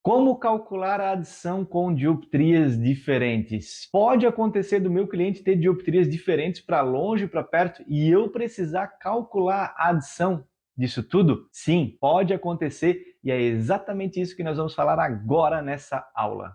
Como calcular a adição com dioptrias diferentes? Pode acontecer do meu cliente ter dioptrias diferentes para longe e para perto e eu precisar calcular a adição disso tudo? Sim, pode acontecer e é exatamente isso que nós vamos falar agora nessa aula.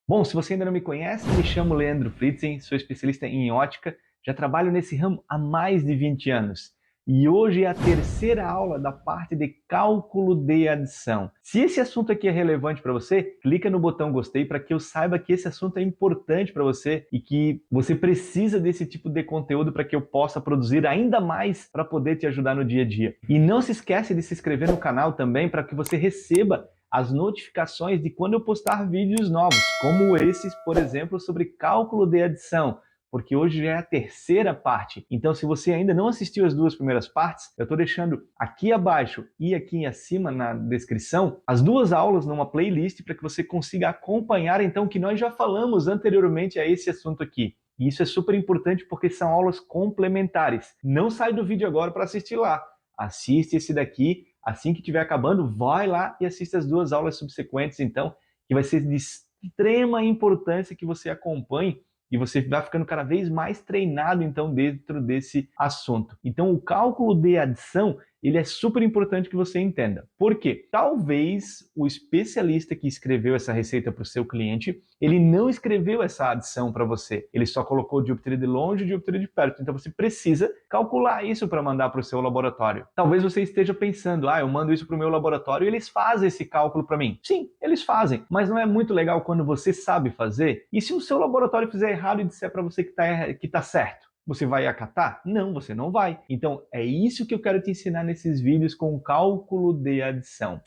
Bom, se você ainda não me conhece, me chamo Leandro Fritzen, sou especialista em ótica, já trabalho nesse ramo há mais de 20 anos. E hoje é a terceira aula da parte de cálculo de adição. Se esse assunto aqui é relevante para você, clica no botão gostei para que eu saiba que esse assunto é importante para você e que você precisa desse tipo de conteúdo para que eu possa produzir ainda mais para poder te ajudar no dia a dia. E não se esquece de se inscrever no canal também para que você receba as notificações de quando eu postar vídeos novos, como esses, por exemplo, sobre cálculo de adição, porque hoje já é a terceira parte. Então, se você ainda não assistiu as duas primeiras partes, eu estou deixando aqui abaixo e aqui acima na descrição as duas aulas numa playlist para que você consiga acompanhar, então, que nós já falamos anteriormente a esse assunto aqui. E isso é super importante porque são aulas complementares. Não sai do vídeo agora para assistir lá. Assiste esse daqui. Assim que estiver acabando, vai lá e assista as duas aulas subsequentes, então, que vai ser de extrema importância que você acompanhe e você vai ficando cada vez mais treinado, então, dentro desse assunto. Então, o cálculo de adição, ele é super importante que você entenda. Por quê? Talvez o especialista que escreveu essa receita para o seu cliente, ele não escreveu essa adição para você. Ele só colocou dioptria de longe e dioptria de perto. Então, você precisa calcular isso para mandar para o seu laboratório. Talvez você esteja pensando, eu mando isso para o meu laboratório e eles fazem esse cálculo para mim. Sim, eles fazem, mas não é muito legal quando você sabe fazer? E se o seu laboratório fizer errado e disser para você que tá certo? Você vai acatar? Não, você não vai. Então, é isso que eu quero te ensinar nesses vídeos com o cálculo de adição.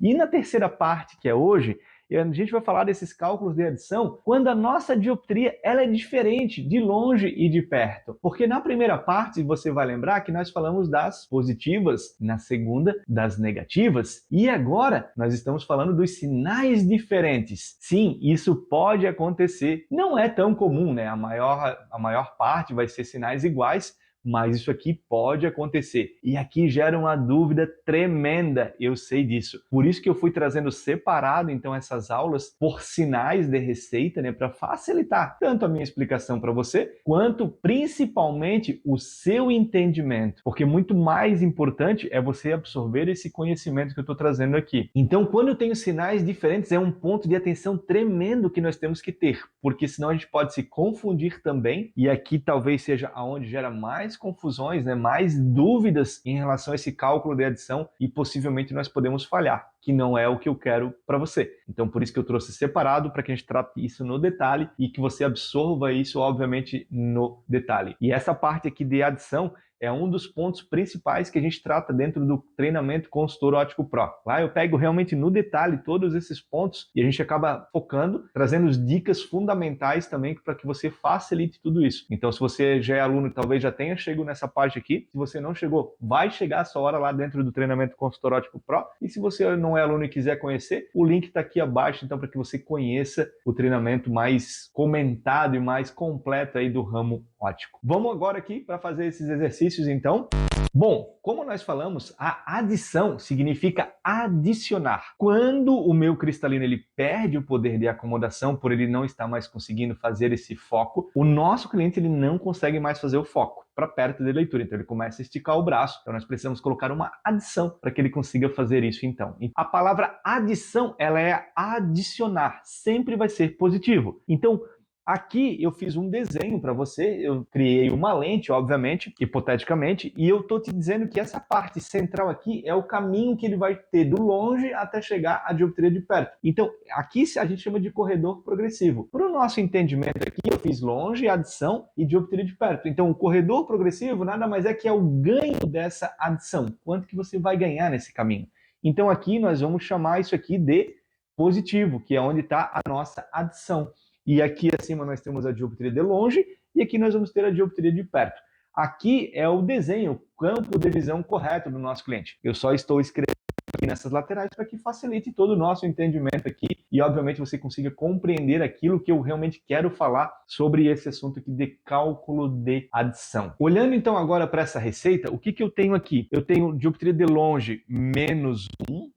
E na terceira parte, que é hoje, a gente vai falar desses cálculos de adição quando a nossa dioptria ela é diferente de longe e de perto. Porque na primeira parte, você vai lembrar que nós falamos das positivas, na segunda, das negativas, e agora nós estamos falando dos sinais diferentes. Sim, isso pode acontecer. Não é tão comum, né? A maior parte vai ser sinais iguais, mas isso aqui pode acontecer. E aqui gera uma dúvida tremenda, eu sei disso. Por isso que eu fui trazendo separado, então, essas aulas por sinais de receita, né, para facilitar tanto a minha explicação para você, quanto principalmente o seu entendimento. Porque muito mais importante é você absorver esse conhecimento que eu estou trazendo aqui. Então, quando eu tenho sinais diferentes, é um ponto de atenção tremendo que nós temos que ter, porque senão a gente pode se confundir também, e aqui talvez seja aonde gera mais confusões, né, mais dúvidas em relação a esse cálculo de adição e possivelmente nós podemos falhar, que não é o que eu quero para você. Então, por isso que eu trouxe separado para que a gente trate isso no detalhe e que você absorva isso, obviamente, no detalhe. E essa parte aqui de adição é um dos pontos principais que a gente trata dentro do treinamento Consultor Óptico Pro. Lá eu pego realmente no detalhe todos esses pontos e a gente acaba focando, trazendo as dicas fundamentais também para que você facilite tudo isso. Então, se você já é aluno, talvez já tenha chegado nessa parte aqui. Se você não chegou, vai chegar a sua hora lá dentro do treinamento Consultor Óptico Pro. E se você não é aluno e quiser conhecer, o link está aqui abaixo, então, para que você conheça o treinamento mais comentado e mais completo aí do ramo óptico. Vamos agora aqui para fazer esses exercícios, então. Bom, como nós falamos, a adição significa adicionar. Quando o meu cristalino ele perde o poder de acomodação por ele não estar mais conseguindo fazer esse foco, o nosso cliente ele não consegue mais fazer o foco para perto da leitura, então ele começa a esticar o braço. Então nós precisamos colocar uma adição para que ele consiga fazer isso então. A palavra adição, ela é adicionar, sempre vai ser positivo. Então, aqui eu fiz um desenho para você, eu criei uma lente, obviamente, hipoteticamente, e eu estou te dizendo que essa parte central aqui é o caminho que ele vai ter do longe até chegar à dioptria de perto. Então, aqui a gente chama de corredor progressivo. Para o nosso entendimento aqui, eu fiz longe, adição e dioptria de perto. Então, o corredor progressivo nada mais é que é o ganho dessa adição. Quanto que você vai ganhar nesse caminho? Então, aqui nós vamos chamar isso aqui de positivo, que é onde está a nossa adição. E aqui acima nós temos a dioptria de longe e aqui nós vamos ter a dioptria de perto. Aqui é o desenho, o campo de visão correto do nosso cliente. Eu só estou escrevendo aqui nessas laterais para que facilite todo o nosso entendimento aqui e, obviamente, você consiga compreender aquilo que eu realmente quero falar sobre esse assunto aqui de cálculo de adição. Olhando então agora para essa receita, o que eu tenho aqui? Eu tenho dioptria de longe menos 1,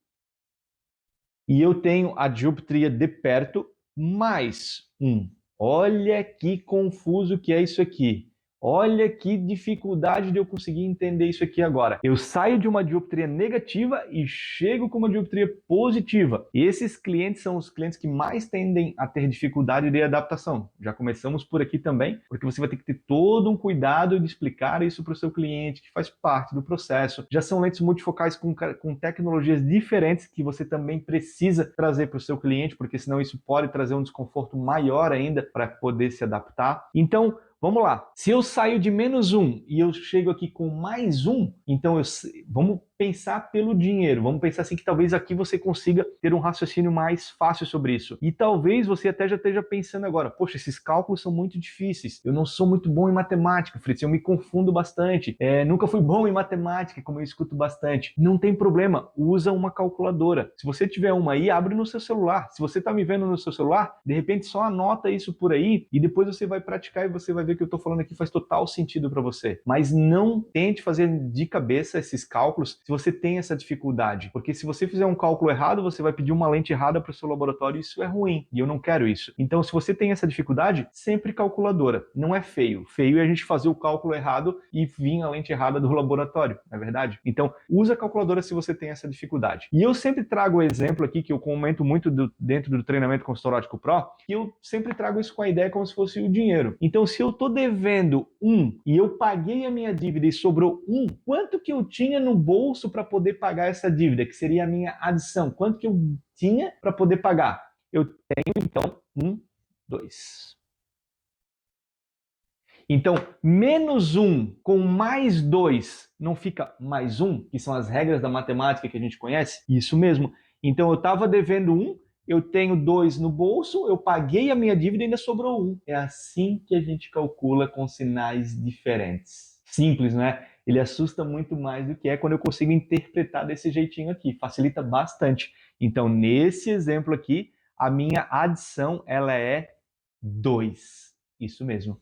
e eu tenho a dioptria de perto mais 1. Olha que confuso que é isso aqui. Olha que dificuldade de eu conseguir entender isso aqui agora. Eu saio de uma dioptria negativa e chego com uma dioptria positiva. Esses clientes são os clientes que mais tendem a ter dificuldade de adaptação. Já começamos por aqui também, porque você vai ter que ter todo um cuidado de explicar isso para o seu cliente, que faz parte do processo. Já são lentes multifocais com tecnologias diferentes que você também precisa trazer para o seu cliente, porque senão isso pode trazer um desconforto maior ainda para poder se adaptar. Então, vamos lá. Se eu saio de -1 e eu chego aqui com mais 1, então vamos pensar pelo dinheiro. Vamos pensar assim que talvez aqui você consiga ter um raciocínio mais fácil sobre isso. E talvez você até já esteja pensando agora, poxa, esses cálculos são muito difíceis. Eu não sou muito bom em matemática, Fritz, eu me confundo bastante. Nunca fui bom em matemática, como eu escuto bastante. Não tem problema, usa uma calculadora. Se você tiver uma aí, abre no seu celular. Se você está me vendo no seu celular, de repente só anota isso por aí e depois você vai praticar e você vai ver que eu estou falando aqui faz total sentido para você. Mas não tente fazer de cabeça esses cálculos se você tem essa dificuldade, porque se você fizer um cálculo errado, você vai pedir uma lente errada para o seu laboratório e isso é ruim, e eu não quero isso. Então, se você tem essa dificuldade, sempre calculadora. Não é feio. Feio é a gente fazer o cálculo errado e vir a lente errada do laboratório, não é verdade? Então, usa a calculadora se você tem essa dificuldade. E eu sempre trago o exemplo aqui, que eu comento muito dentro do treinamento consultório óptico Pro, que eu sempre trago isso com a ideia como se fosse o dinheiro. Então, se eu estou devendo 1 e eu paguei a minha dívida e sobrou 1, quanto que eu tinha no bolso para poder pagar essa dívida, que seria a minha adição? Quanto que eu tinha para poder pagar? Eu tenho, então, 1, 2. Então, -1 com mais 2 não fica mais 1, que são as regras da matemática que a gente conhece? Isso mesmo. Então, eu estava devendo 1, eu tenho 2 no bolso, eu paguei a minha dívida e ainda sobrou 1. É assim que a gente calcula com sinais diferentes. Simples, não é? Ele assusta muito mais do que é quando eu consigo interpretar desse jeitinho aqui. Facilita bastante. Então, nesse exemplo aqui, a minha adição ela é 2. Isso mesmo.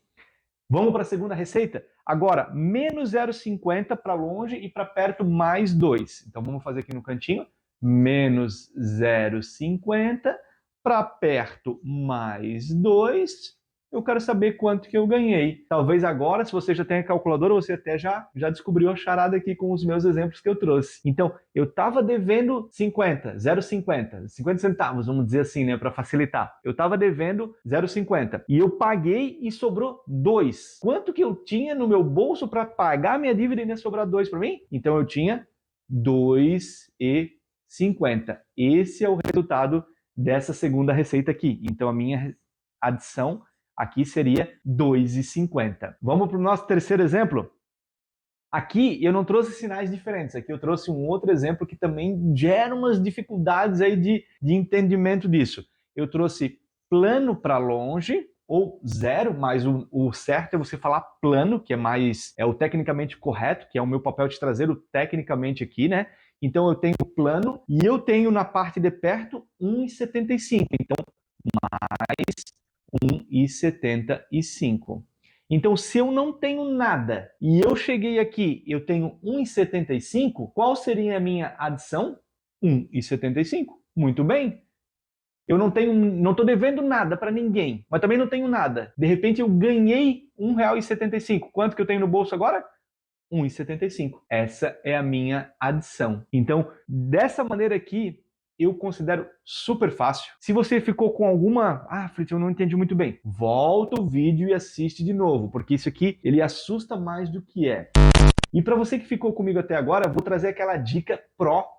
Vamos para a segunda receita? Agora, menos 0,50 para longe e para perto mais 2. Então, vamos fazer aqui no cantinho. Menos 0,50 para perto mais 2. Eu quero saber quanto que eu ganhei. Talvez agora, se você já tem a calculadora, você até já descobriu a charada aqui com os meus exemplos que eu trouxe. Então, eu estava devendo 50, 0,50, 50 centavos, vamos dizer assim, né, para facilitar. Eu estava devendo 0,50 e eu paguei e sobrou 2. Quanto que eu tinha no meu bolso para pagar minha dívida e ainda sobrar 2 para mim? Então, eu tinha 2,50. Esse é o resultado dessa segunda receita aqui. Então, a minha adição aqui seria 2,50. Vamos para o nosso terceiro exemplo? Aqui eu não trouxe sinais diferentes, aqui eu trouxe um outro exemplo que também gera umas dificuldades aí de entendimento disso. Eu trouxe plano para longe, ou 0, mas o certo é você falar plano, que é o tecnicamente correto, que é o meu papel de trazer o tecnicamente aqui, né? Então eu tenho o plano e eu tenho na parte de perto 1,75. Então, mais 1,75. Então, se eu não tenho nada e eu cheguei aqui, eu tenho 1,75, qual seria a minha adição? 1,75. Muito bem. Eu não estou devendo nada para ninguém, mas também não tenho nada. De repente eu ganhei R$1,75. Quanto que eu tenho no bolso agora? 1,75. Essa é a minha adição. Então, dessa maneira aqui, eu considero super fácil. Se você ficou com alguma... Fritz, eu não entendi muito bem. Volta o vídeo e assiste de novo, porque isso aqui, ele assusta mais do que é. E para você que ficou comigo até agora, vou trazer aquela dica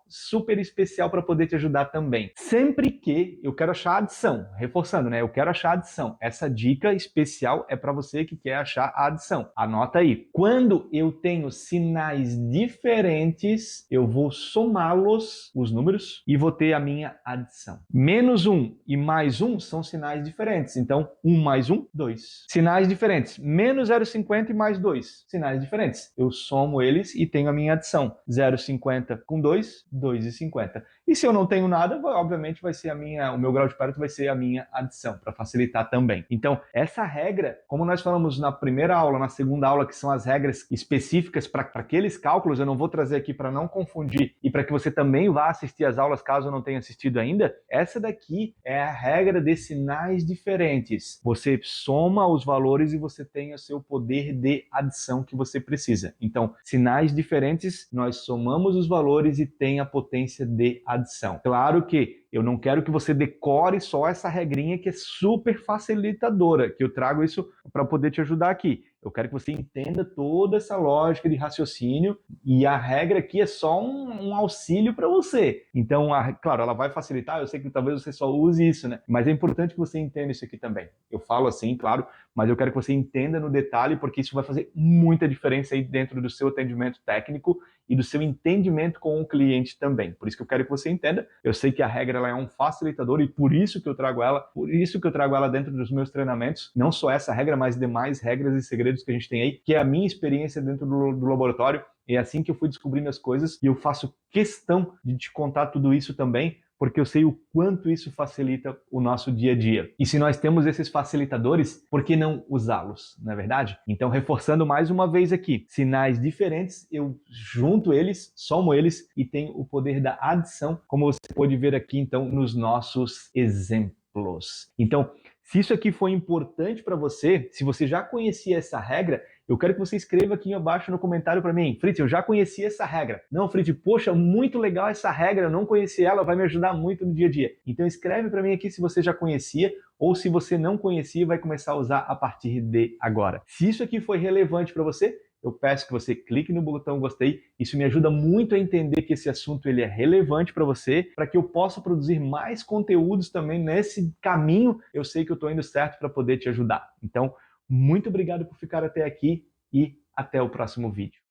super especial para poder te ajudar também. Sempre que eu quero achar a adição, reforçando, né? Eu quero achar a adição. Essa dica especial é para você que quer achar a adição. Anota aí. Quando eu tenho sinais diferentes, eu vou somá-los, os números, e vou ter a minha adição. -1 e mais 1 são sinais diferentes. Então, 1 mais 1, 2. Sinais diferentes. Menos 0,50 e mais 2. Sinais diferentes. Eu somo eles e tenho a minha adição. 0,50 com 2, 2,50. E se eu não tenho nada, obviamente vai ser o meu grau de parâmetro vai ser a minha adição, para facilitar também. Então, essa regra, como nós falamos na primeira aula, na segunda aula, que são as regras específicas para aqueles cálculos, eu não vou trazer aqui para não confundir e para que você também vá assistir as aulas caso não tenha assistido ainda, essa daqui é a regra de sinais diferentes. Você soma os valores e você tem o seu poder de adição que você precisa. Então, sinais diferentes, nós somamos os valores e tem a potência de adição. Claro que eu não quero que você decore só essa regrinha que é super facilitadora, que eu trago isso para poder te ajudar aqui. Eu quero que você entenda toda essa lógica de raciocínio e a regra aqui é só um auxílio para você. Então, claro, ela vai facilitar, eu sei que talvez você só use isso, né? Mas é importante que você entenda isso aqui também. Eu falo assim, claro, mas eu quero que você entenda no detalhe, porque isso vai fazer muita diferença aí dentro do seu atendimento técnico e do seu entendimento com o cliente também. Por isso que eu quero que você entenda. Eu sei que a regra ela é um facilitador e por isso que eu trago ela dentro dos meus treinamentos. Não só essa regra, mas demais regras e segredos que a gente tem aí, que é a minha experiência dentro do laboratório. É assim que eu fui descobrindo as coisas e eu faço questão de te contar tudo isso também, porque eu sei o quanto isso facilita o nosso dia a dia. E se nós temos esses facilitadores, por que não usá-los, não é verdade? Então, reforçando mais uma vez aqui, sinais diferentes, eu junto eles, somo eles e tenho o poder da adição, como você pode ver aqui, então, nos nossos exemplos. Então, se isso aqui foi importante para você, se você já conhecia essa regra, eu quero que você escreva aqui abaixo no comentário para mim. Fritz, eu já conhecia essa regra. Não, Fritz, poxa, muito legal essa regra, eu não conhecia ela, vai me ajudar muito no dia a dia. Então escreve para mim aqui se você já conhecia ou se você não conhecia vai começar a usar a partir de agora. Se isso aqui foi relevante para você, eu peço que você clique no botão gostei. Isso me ajuda muito a entender que esse assunto ele é relevante para você, para que eu possa produzir mais conteúdos também nesse caminho. Eu sei que eu estou indo certo para poder te ajudar. Então, muito obrigado por ficar até aqui e até o próximo vídeo.